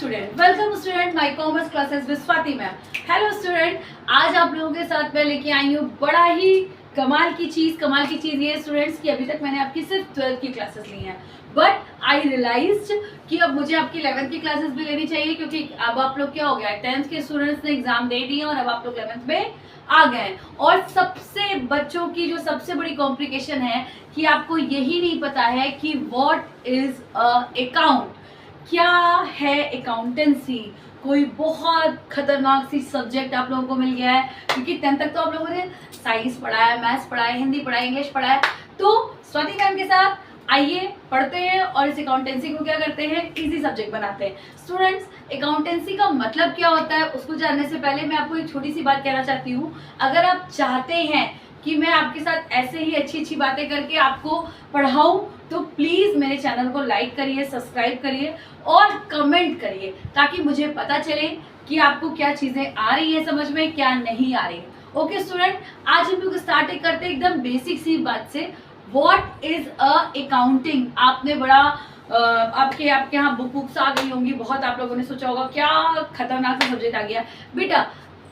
Welcome student my commerce classes with Swati ma'am. Hello student, आज आप लोगों के साथ मैं लेके आई हूँ बड़ा ही कमाल की चीज़ ये स्टूडेंट्स की अभी तक मैंने आपकी सिर्फ 12th की क्लासेस ली हैं, बट आई रियलाइज्ड कि अब मुझे आपकी 11th की क्लासेस भी लेनी चाहिए, क्योंकि अब आप लोग क्या हो गया है, 10th के स्टूडेंट्स ने एग्जाम दे दिए और अब आप लोग 11th में आ गए। और सबसे बच्चों की जो सबसे बड़ी कॉम्प्लिकेशन है कि आपको यही नहीं पता है कि व्हाट इज अकाउंट, क्या है अकाउंटेंसी। कोई बहुत खतरनाक सी सब्जेक्ट आप लोगों को मिल गया है, क्योंकि 10th तक तो आप लोगों ने साइंस पढ़ा है, मैथ्स पढ़ा है, हिंदी पढ़ा है, इंग्लिश पढ़ा है। तो स्वाति मैम के साथ आइए पढ़ते हैं और इस अकाउंटेंसी को क्या करते हैं, इजी सब्जेक्ट बनाते हैं। स्टूडेंट्स, अकाउंटेंसी का मतलब क्या होता है उसको जानने से पहले मैं आपको एक छोटी सी बात कहना चाहती हूँ। अगर आप चाहते हैं कि मैं आपके साथ ऐसे ही अच्छी बातें करके आपको पढ़ाऊँ, तो प्लीज़ मेरे चैनल को लाइक करिए, सब्सक्राइब करिए और कमेंट करिए, ताकि मुझे पता चले कि आपको क्या चीज़ें आ रही है समझ में, क्या नहीं आ रही है। ओके स्टूडेंट, आज हम लोग स्टार्ट करते हैं एकदम बेसिक सी बात से। What is accounting. आपने बड़ा आपके यहाँ बुक्स आ गई होंगी, बहुत आप लोगों ने सोचा होगा क्या खतरनाक सा सब्जेक्ट आ गया। बेटा,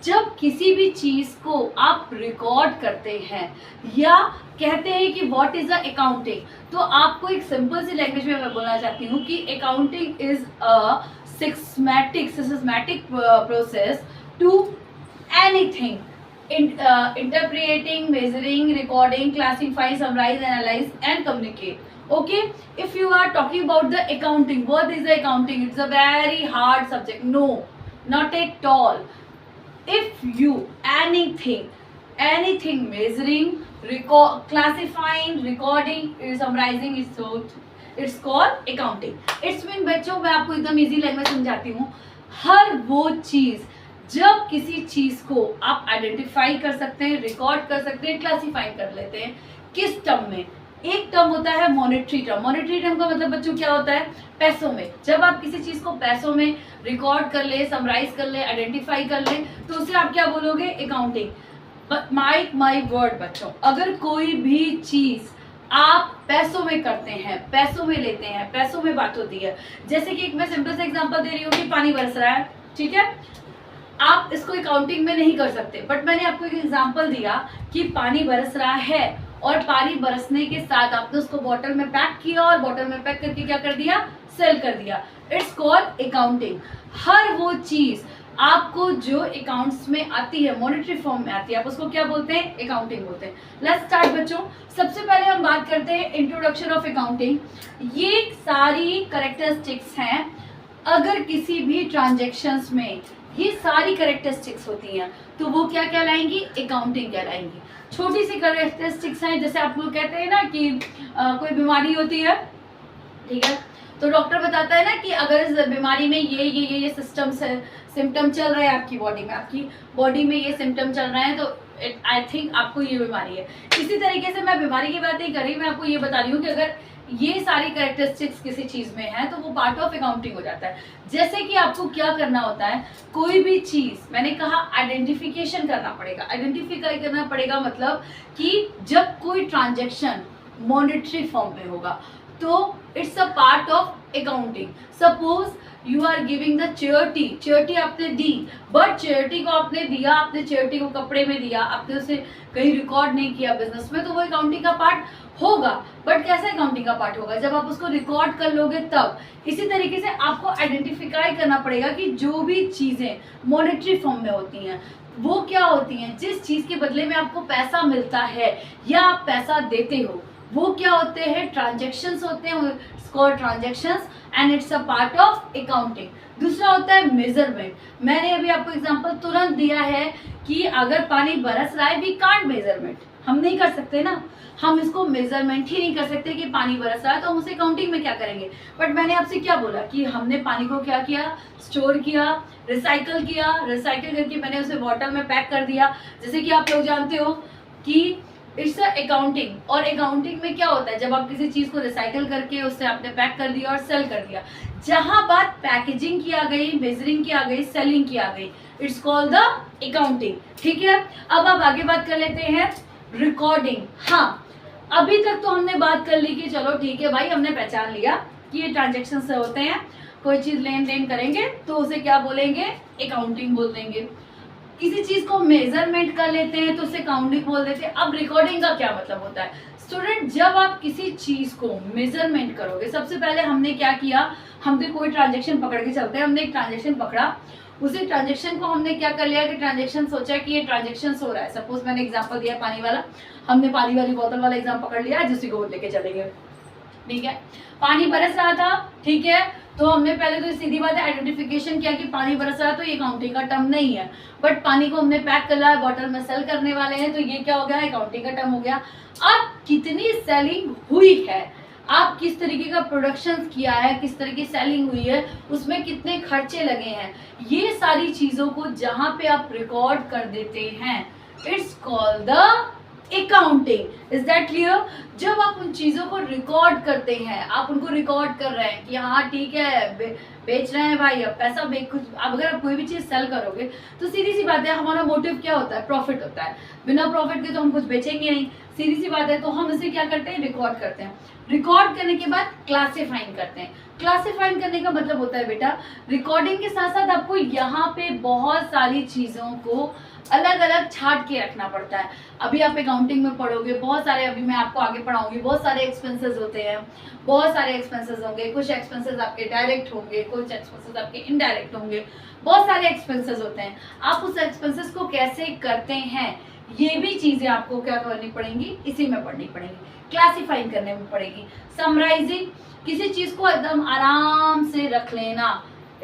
जब किसी भी चीज़ को आप रिकॉर्ड करते हैं या कहते हैं कि व्हाट इज अकाउंटिंग, तो आपको एक सिंपल सी लैंग्वेज में मैं बोलना चाहती हूँ कि accounting is a systematic process to anything, interpreting, measuring, recording, classify, summarize, analyze and communicate. Okay, if you are talking about the accounting, what is the accounting? It's a very hard subject. No, not at all. If you anything measuring, classifying, recording, summarizing, it's called accounting. It's mean बच्चों, मैं आपको एकदम easy language समझाती हूँ। हर वो चीज़, जब किसी चीज़ को आप आइडेंटिफाई कर सकते हैं, रिकॉर्ड कर सकते हैं, क्लासीफाई कर लेते हैं, किस टर्म में। एक टर्म होता है मॉनेटरी टर्म। मॉनेटरी टर्म का मतलब बच्चों क्या होता है, पैसों में। जब आप किसी चीज़ को पैसों में रिकॉर्ड कर ले, समराइज कर ले, आइडेंटिफाई कर ले, तो उसे आप क्या बोलोगे, अकाउंटिंग। माई वर्ड बच्चों, अगर कोई भी चीज़ आप पैसों में करते हैं, पैसों में लेते हैं, पैसों में बात होती है। जैसे कि एक मैं सिंपल से एग्जांपल दे रही हूँ कि पानी बरस रहा है, ठीक है, आप इसको अकाउंटिंग में नहीं कर सकते, बट मैंने आपको एक एग्जांपल दिया कि पानी बरस रहा है और पानी बरसने के साथ आपने उसको बॉटल में पैक किया और बॉटल में पैक करके क्या कर दिया, सेल कर दिया। It's called accounting. हर वो चीज़ आपको जो अकाउंट्स में आती है, मॉनेटरी फॉर्म में आती है, आप उसको क्या बोलते हैं, अकाउंटिंग बोलते हैं। लेट्स स्टार्ट बच्चों। सबसे पहले हम बात करते हैं इंट्रोडक्शन ऑफ अकाउंटिंग। ये सारी कैरेक्टरिस्टिक्स हैं। अगर किसी भी ट्रांजेक्शंस में ये सारी कैरेक्टरिस्टिक्स होती हैं तो वो क्या कहलाएंगी, अकाउंटिंग कहलाएंगी। छोटी सी कैरेक्टरिस्टिक्स हैं, जैसे आप लोग कहते हैं ना कि कोई बीमारी होती है, ठीक है, तो डॉक्टर बताता है ना कि अगर इस बीमारी में ये सिम्टम चल रहा है आपकी बॉडी में ये सिम्टम चल रहे हैं, तो आई थिंक आपको ये बीमारी है। इसी तरीके से मैं बीमारी की बात नहीं कर रही, मैं आपको ये बता रही हूँ कि अगर ये सारी कैरेक्टरिस्टिक्स किसी चीज़ में है तो वो पार्ट ऑफ अकाउंटिंग हो जाता है। जैसे कि आपको क्या करना होता है, कोई भी चीज़, मैंने कहा आइडेंटिफिकेशन करना पड़ेगा। आइडेंटिफाई करना पड़ेगा मतलब कि जब कोई ट्रांजैक्शन मॉनेटरी फॉर्म में होगा तो it's a part of accounting. Suppose you are giving the charity आपने दी, बट चेयरिटी को आपने दिया, आपने चेयरिटी को कपड़े में दिया, आपने उसे कहीं रिकॉर्ड नहीं किया बिजनेस में, तो वो अकाउंटिंग का पार्ट होगा। बट कैसे अकाउंटिंग का पार्ट होगा, जब आप उसको रिकॉर्ड कर लोगे तब। इसी तरीके से आपको आइडेंटिफाई करना पड़ेगा कि जो भी चीज़ें मॉनेटरी फॉर्म में होती हैं वो क्या होती हैं, जिस चीज़ के बदले में आपको पैसा मिलता है या आप पैसा देते हो, वो क्या होते हैं, ट्रांजेक्शन्स होते हैं। It's called transactions and it's a part of accounting. दूसरा होता है मेजरमेंट। मैंने अभी आपको एग्जांपल तुरंत दिया है कि अगर पानी बरस रहा है, वी कांट मेजरमेंट, हम नहीं कर सकते ना, हम इसको मेजरमेंट ही नहीं कर सकते कि पानी बरस रहा है, तो हम उसे काउंटिंग में क्या करेंगे। बट मैंने आपसे क्या बोला कि हमने पानी को क्या किया, स्टोर किया, रिसाइकल करके मैंने उसे बॉटल में पैक कर दिया। जैसे कि आप लोग जानते हो कि इट्स अकाउंटिंग। और अकाउंटिंग में क्या होता है, जब आप किसी चीज़ को रिसाइकल करके उससे आपने पैक कर दिया और सेल कर दिया, जहाँ बात पैकेजिंग की आ गई, मेजरिंग की आ गई, सेलिंग की आ गई, इट्स कॉल्ड द अकाउंटिंग। ठीक है, अब आप आगे बात कर लेते हैं रिकॉर्डिंग। हाँ, अभी तक तो हमने बात कर ली कि चलो ठीक है भाई, हमने पहचान लिया कि ये ट्रांजेक्शन से होते हैं, कोई चीज लेन देन करेंगे तो उसे क्या बोलेंगे, अकाउंटिंग बोल देंगे। किसी चीज को मेजरमेंट कर लेते हैं तो उसे काउंटिंग बोल देते हैं। अब रिकॉर्डिंग का क्या मतलब होता है स्टूडेंट, जब आप किसी चीज को मेजरमेंट करोगे, सबसे पहले हमने क्या किया, हमने कोई ट्रांजेक्शन पकड़ के चलते हैं, हमने एक ट्रांजेक्शन पकड़ा, उसी ट्रांजेक्शन को हमने क्या कर लिया कि ट्रांजेक्शन सोचा कि ये ट्रांजेक्शन हो रहा है। सपोज मैंने एग्जांपल दिया पानी वाला, हमने पानी वाली बोतल वाला एग्जाम पकड़ लिया, जिसकी को लेके चलेंगे, ठीक है। पानी बरस रहा था, ठीक है, तो हमने पहले तो सीधी बात है आइडेंटिफिकेशन किया कि पानी बरस रहा है तो ये अकाउंटिंग का टर्म नहीं है, बट पानी को हमने पैक कर लिया, बॉटल में सेल करने वाले हैं तो ये क्या हो गया, अकाउंटिंग का टर्म हो गया। अब कितनी सेलिंग हुई है, आप किस तरीके का प्रोडक्शन किया है, किस तरह की सेलिंग हुई है, उसमें कितने खर्चे लगे हैं, ये सारी चीजों को जहां पे आप रिकॉर्ड कर देते हैं, it's called the accounting. Is that clear? जब आप उन चीजों को रिकॉर्ड करते हैं, आप उनको रिकॉर्ड कर रहे हैं कि हाँ ठीक है बेच रहे हैं भाई, अब पैसा कुछ, अब अगर आप कोई भी चीज सेल करोगे तो सीधी सी बात है हमारा मोटिव क्या होता है, प्रॉफिट होता है, बिना प्रॉफिट के तो हम कुछ बेचेंगे नहीं, सीधी सी बात है। तो हम इसे क्या करते हैं, रिकॉर्ड करते हैं। रिकॉर्ड करने के बाद क्लासिफाइंग करते हैं। क्लासिफाइंग करने का मतलब होता है बेटा, रिकॉर्डिंग के साथ साथ आपको यहाँ पे बहुत सारी चीजों को अलग अलग छाट के रखना पड़ता है। अभी आप अकाउंटिंग में पढ़ोगे, बहुत सारे, अभी मैं आपको आगे पढ़ाऊंगी, बहुत सारे एक्सपेंसेस होते हैं, बहुत सारे एक्सपेंसेस होंगे, कुछ एक्सपेंसेस आपके डायरेक्ट होंगे, कुछ एक्सपेंसेस आपके इनडायरेक्ट होंगे, बहुत सारे एक्सपेंसेस होते हैं। आप उस एक्सपेंसेस को कैसे करते हैं, ये भी चीजें आपको क्या करनी पड़ेंगी, इसी में पढ़नी पड़ेगी, क्लासिफाइंग करने में पड़ेगी। समराइजिंग, किसी चीज को एकदम आराम से रख लेना,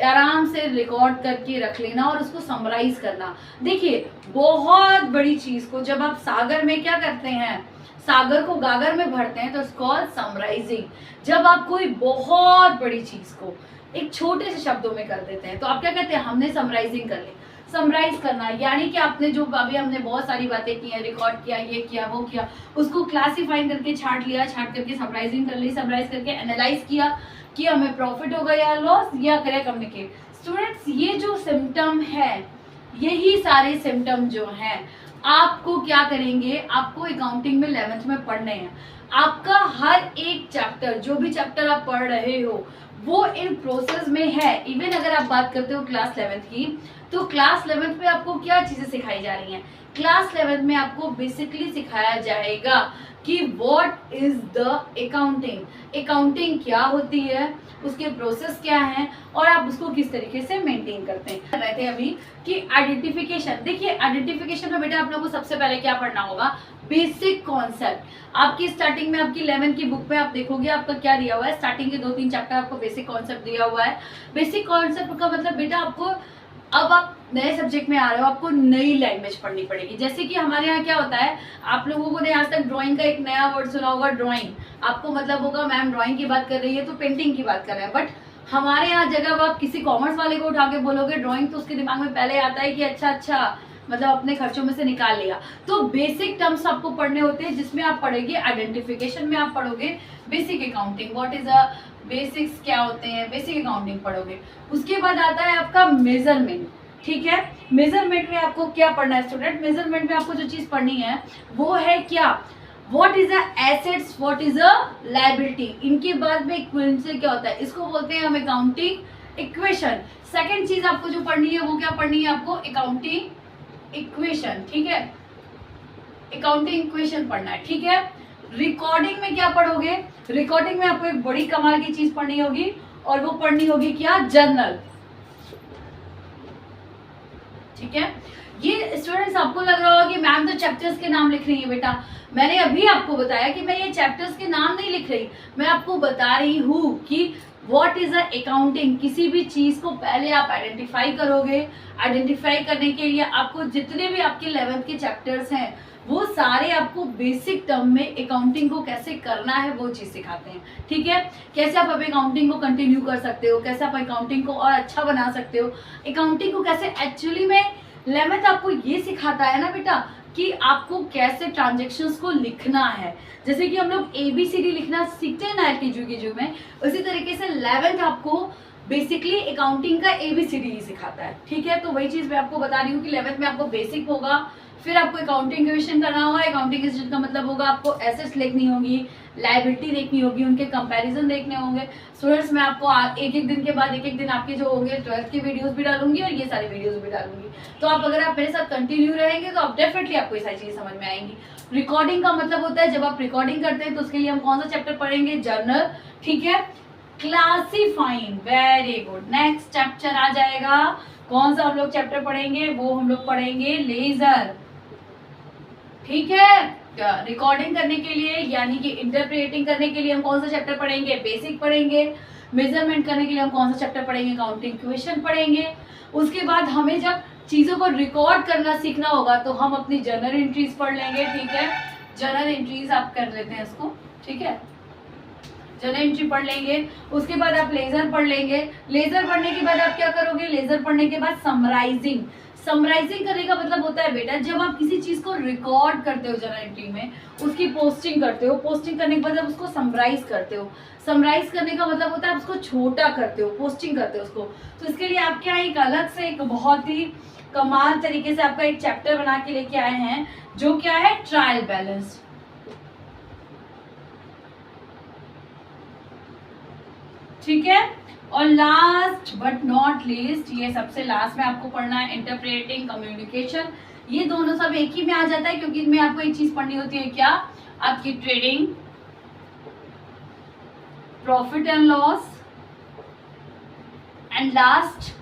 आराम से रिकॉर्ड करके रख लेना और उसको समराइज करना। देखिए बहुत बड़ी चीज को जब आप सागर में क्या करते हैं, सागर को गागर में भरते हैं तो इसको समराइजिंग। जब आप कोई बहुत बड़ी चीज को एक छोटे से शब्दों में कर देते हैं तो आप क्या कहते हैं, हमने समराइजिंग कर ली। समराइज करना यानी कि आपने जो अभी हमने बहुत सारी बातें की हैं, रिकॉर्ड किया, ये किया, वो किया, उसको क्लासिफाइंग करके छाट लिया, छाट करके समराइजिंग कर ली, समराइज करके एनालाइज किया कि हमें प्रॉफिट होगा या लॉस या करें कम्युनिकेट। स्टूडेंट्स ये जो सिम्टम है, यही सारे सिम्टम जो हैं आपको क्या करेंगे, आपको अकाउंटिंग में 11th में पढ़ने हैं। आपका हर एक चैप्टर, जो भी चैप्टर आप पढ़ रहे हो वो इन प्रोसेस में है। इवन अगर आप बात करते हो क्लास 11th की, तो क्लास 11th में आपको क्या चीजें सिखाई जा रही हैं, क्लास 11th में आपको बेसिकली सिखाया जाएगा कि what is the accounting, accounting क्या होती है, उसके प्रोसेस क्या हैं और आप उसको किस तरीके से मेंटेन करते हैं। कर रहे थे अभी कि आइडेंटिफिकेशन। देखिए आइडेंटिफिकेशन में बेटा आप लोगों को सबसे पहले क्या पढ़ना होगा, बेसिक कॉन्सेप्ट। आपकी स्टार्टिंग में आपकी 11th की बुक में आप देखोगे आपका क्या दिया हुआ है, स्टार्टिंग के 2-3 चैप्टर आपको बेसिक कॉन्सेप्ट दिया हुआ है। बेसिक कॉन्सेप्ट का मतलब बेटा आपको, अब आप नए सब्जेक्ट में आ रहे हो, आपको नई लैंग्वेज पढ़नी पड़ेगी। जैसे कि हमारे यहाँ क्या होता है, आप लोगों ने आज तक ड्राइंग का एक नया वर्ड सुना होगा, ड्राइंग। आपको मतलब होगा मैम ड्राइंग की बात कर रही है तो पेंटिंग की बात कर रहे हैं, बट हमारे यहाँ जगह आप किसी कॉमर्स वाले को उठा के बोलोगे ड्राइंग, तो उसके दिमाग में पहले आता है कि अच्छा मतलब अपने खर्चों में से निकाल लिया। तो बेसिक टर्म्स आपको पढ़ने होते हैं, जिसमें आप पढ़ेंगे आइडेंटिफिकेशन में आप पढ़ोगे basic accounting, what is a basics, क्या होते हैं, बेसिक अकाउंटिंग पढ़ोगे। उसके बाद आता है आपका मेजरमेंट, ठीक है। मेजरमेंट में आपको क्या पढ़ना है स्टूडेंट, मेजरमेंट में आपको जो चीज पढ़नी है वो है क्या, what is a assets, what is a liability. इनके बाद में इक्विवेलेंस क्या होता है, इसको बोलते हैं हम अकाउंटिंग इक्वेशन। सेकंड चीज आपको जो पढ़नी है वो क्या पढ़नी है, आपको अकाउंटिंग इक्वेशन, ठीक है, अकाउंटिंग इक्वेशन पढ़ना है, ठीक है। रिकॉर्डिंग में क्या पढ़ोगे, रिकॉर्डिंग में आपको एक बड़ी कमाल की चीज पढ़नी होगी और वो पढ़नी होगी क्या, जर्नल, ठीक है। ये स्टूडेंट्स आपको लग रहा होगा कि मैम तो चैप्टर्स के नाम लिख रही है, बेटा मैंने अभी आपको बताया कि मैं ये चैप्टर्स के नाम नहीं लिख रही, मैं आपको बता रही हूँ कि व्हाट इज अ अकाउंटिंग। किसी भी चीज को पहले आप आइडेंटिफाई करोगे, आइडेंटिफाई करने के लिए आपको जितने भी आपके 11th के चैप्टर्स हैं वो सारे आपको बेसिक टर्म में अकाउंटिंग को कैसे करना है वो चीज सिखाते हैं, ठीक है। कैसे आप अकाउंटिंग को कंटिन्यू कर सकते हो, कैसे आप अकाउंटिंग को और अच्छा बना सकते हो, अकाउंटिंग को कैसे एक्चुअली में 11th आपको ये सिखाता है ना बेटा कि आपको कैसे ट्रांजेक्शन्स को लिखना है। जैसे कि हम लोग ABCD लिखना सीखते हैं ना LKG में, उसी तरीके से 11th आपको बेसिकली अकाउंटिंग का ABCD ही सिखाता है, ठीक है। तो वही चीज मैं आपको बता रही हूँ कि 11th में आपको बेसिक होगा, फिर आपको अकाउंटिंग इक्वेशन करना होगा। अकाउंटिंग इक्वेशन का मतलब होगा आपको एसेट्स लिखनी होगी, लायबिलिटी देखनी होगी, उनके कंपैरिजन देखने होंगे। स्टूडेंट्स मैं आपको एक एक दिन के बाद एक एक दिन आपके जो होंगे 12th के वीडियोस भी डालूंगी और ये सारे वीडियोस भी डालूंगी। तो आप अगर आप मेरे साथ कंटिन्यू रहेंगे तो आप डेफिनेटली आपको ये सारी चीजें समझ में आएंगी। रिकॉर्डिंग का मतलब होता है जब आप रिकॉर्डिंग करते हैं तो उसके लिए हम कौन सा चैप्टर पढ़ेंगे, जर्नल, ठीक है। Classifying, very good. Next chapter आ जाएगा, कौन सा हम लोग चैप्टर पढ़ेंगे, वो हम लोग पढ़ेंगे लेजर, ठीक है। रिकॉर्डिंग करने के लिए यानी कि इंटरप्रेटिंग करने के लिए हम कौन सा चैप्टर पढ़ेंगे, बेसिक पढ़ेंगे। मेजरमेंट करने के लिए हम कौन सा चैप्टर पढ़ेंगे, काउंटिंग इक्वेशन पढ़ेंगे। उसके बाद हमें जब चीजों को रिकॉर्ड करना सीखना होगा तो हम अपनी जर्नल एंट्रीज पढ़ लेंगे, ठीक है। जर्नल एंट्रीज आप कर लेते हैं इसको, ठीक है, जर्नल एंट्री पढ़ लेंगे। उसके बाद आप लेजर पढ़ लेंगे। लेजर पढ़ने के बाद आप क्या करोगे, लेजर पढ़ने के बाद समराइजिंग। समराइजिंग करने का मतलब होता है बेटा जब आप किसी चीज को रिकॉर्ड करते हो जर्नल एंट्री में, उसकी पोस्टिंग करते हो, पोस्टिंग करने के बाद आप उसको समराइज करते हो। समराइज करने का मतलब होता है आप उसको छोटा करते हो, पोस्टिंग करते हो उसको। तो इसके लिए आप क्या एक अलग से एक बहुत ही कमाल तरीके से आपका एक चैप्टर बना के लेके आए हैं जो क्या है, ट्रायल बैलेंस, ठीक है। और लास्ट बट नॉट लीस्ट, ये सबसे लास्ट में आपको पढ़ना है इंटरप्रेटिंग कम्युनिकेशन। ये दोनों सब एक ही में आ जाता है क्योंकि इनमें आपको एक चीज पढ़नी होती है, क्या, आपकी trading, profit and loss, and last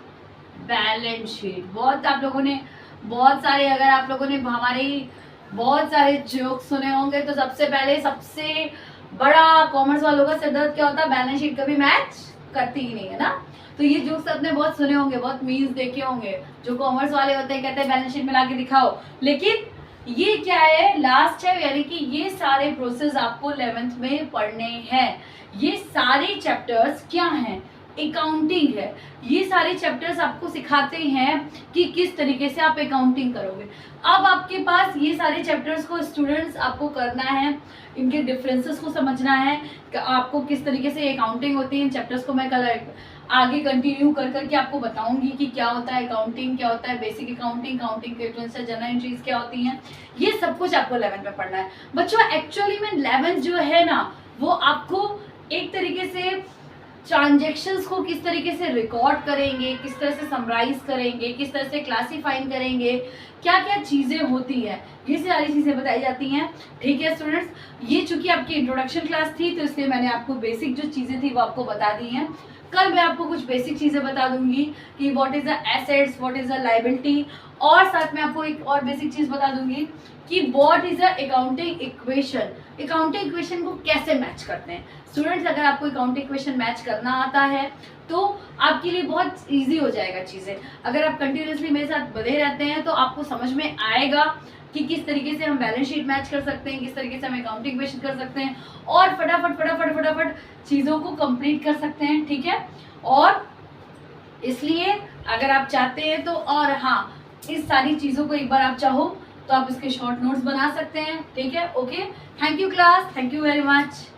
balance sheet. बहुत आप लोगों ने बहुत सारे, अगर आप लोगों ने हमारे बहुत सारे जोक्स सुने होंगे तो सबसे पहले सबसे बड़ा कॉमर्स वालों का सिरदर्द क्या होता है, बैलेंस शीट कभी मैच करती ही नहीं है ना। तो ये जोक्स आपने बहुत सुने होंगे, बहुत मीम्स देखे होंगे। जो कॉमर्स वाले होते हैं कहते हैं बैलेंस शीट में ला के दिखाओ, लेकिन ये क्या है, लास्ट है, यानी कि ये सारे प्रोसेस आपको 11th में पढ़ने हैं। ये सारे चैप्टर्स क्या हैं, अकाउंटिंग है। ये सारे चैप्टर्स आपको सिखाते हैं कि किस तरीके से आप अकाउंटिंग करोगे। अब आपके पास ये सारे चैप्टर्स को स्टूडेंट्स आपको करना है, इनके डिफरेंसेस को समझना है कि आपको किस तरीके से अकाउंटिंग होती है। इन चैप्टर्स को मैं कल आगे कंटिन्यू कर करके आपको बताऊंगी कि क्या होता है अकाउंटिंग, क्या होता है basic accounting, counting equation, journal entries क्या होती हैं। ये सब कुछ आपको 11th में पढ़ना है बच्चों। एक्चुअली में 11th जो है ना वो आपको एक तरीके से ट्रांजैक्शंस को किस तरीके से रिकॉर्ड करेंगे, किस तरह से समराइज करेंगे, किस तरह से क्लासीफाइंग करेंगे, क्या क्या चीज़ें होती हैं, ये सारी चीज़ें बताई जाती हैं, ठीक है स्टूडेंट्स। ये चूंकि आपकी इंट्रोडक्शन क्लास थी तो इसलिए मैंने आपको बेसिक जो चीज़ें थी वो आपको बता दी हैं। कल मैं आपको कुछ बेसिक चीज़ें बता दूंगी कि what is the assets, what is the liability, और साथ में आपको एक और बेसिक चीज़ बता दूंगी कि what is the accounting equation. Accounting equation को कैसे मैच करते हैं स्टूडेंट्स। अगर आपको अकाउंटिंग इक्वेशन मैच करना आता है तो आपके लिए बहुत इजी हो जाएगा चीज़ें। अगर आप कंटिन्यूसली मेरे साथ बने रहते हैं तो आपको समझ में आएगा कि किस तरीके से हम बैलेंस शीट मैच कर सकते हैं, किस तरीके से हम अकाउंटिंग इक्वेशन कर सकते हैं और फटाफट फटाफट फटाफट चीज़ों को कंप्लीट कर सकते हैं, ठीक है। और इसलिए अगर आप चाहते हैं तो, और हाँ, इस सारी चीज़ों को एक बार आप चाहो तो आप इसके शॉर्ट नोट्स बना सकते हैं, ठीक है। Okay, thank you class, thank you very much.